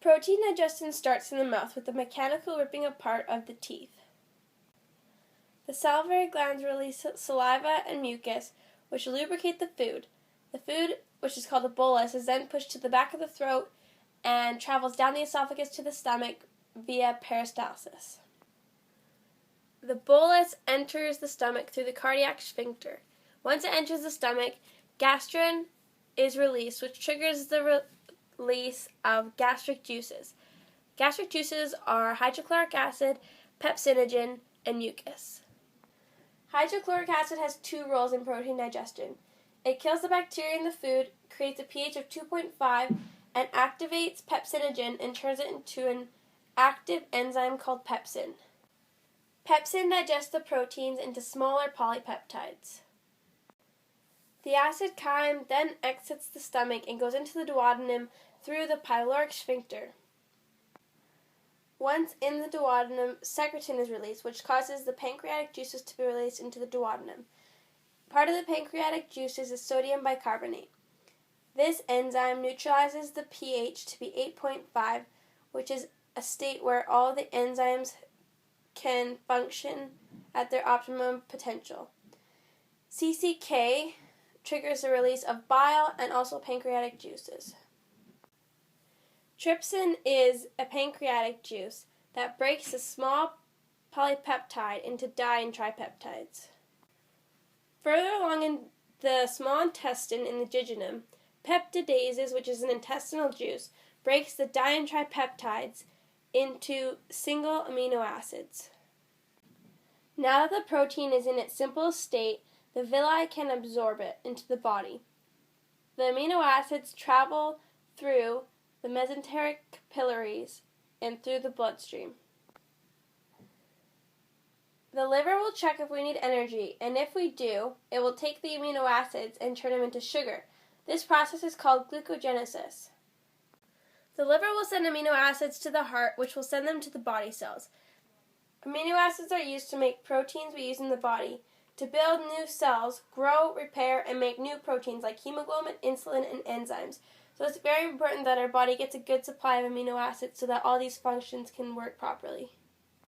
Protein digestion starts in the mouth with the mechanical ripping apart of the teeth. The salivary glands release saliva and mucus, which lubricate the food. The food, which is called a bolus, is then pushed to the back of the throat and travels down the esophagus to the stomach via peristalsis. The bolus enters the stomach through the cardiac sphincter. Once it enters the stomach, gastrin is released, which triggers the release of gastric juices. Gastric juices are hydrochloric acid, pepsinogen, and mucus. Hydrochloric acid has two roles in protein digestion. It kills the bacteria in the food, creates a pH of 2.5, and activates pepsinogen and turns it into an active enzyme called pepsin. Pepsin digests the proteins into smaller polypeptides. The acid chyme then exits the stomach and goes into the duodenum through the pyloric sphincter. Once in the duodenum, secretin is released, which causes the pancreatic juices to be released into the duodenum. Part of the pancreatic juices is sodium bicarbonate. This enzyme neutralizes the pH to be 8.5, which is a state where all the enzymes can function at their optimum potential. CCK triggers the release of bile and also pancreatic juices. Trypsin is a pancreatic juice that breaks a small polypeptide into di and tripeptides. Further along in the small intestine in the jejunum, peptidases, which is an intestinal juice, breaks the di and tripeptides into single amino acids. Now that the protein is in its simplest state, the villi can absorb it into the body. The amino acids travel through the mesenteric capillaries and through the bloodstream. The liver will check if we need energy, and if we do, it will take the amino acids and turn them into sugar. This process is called glucogenesis. The liver will send amino acids to the heart, which will send them to the body cells. Amino acids are used to make proteins we use in the body, to build new cells, grow, repair, and make new proteins like hemoglobin, insulin, and enzymes. So it's very important that our body gets a good supply of amino acids so that all these functions can work properly.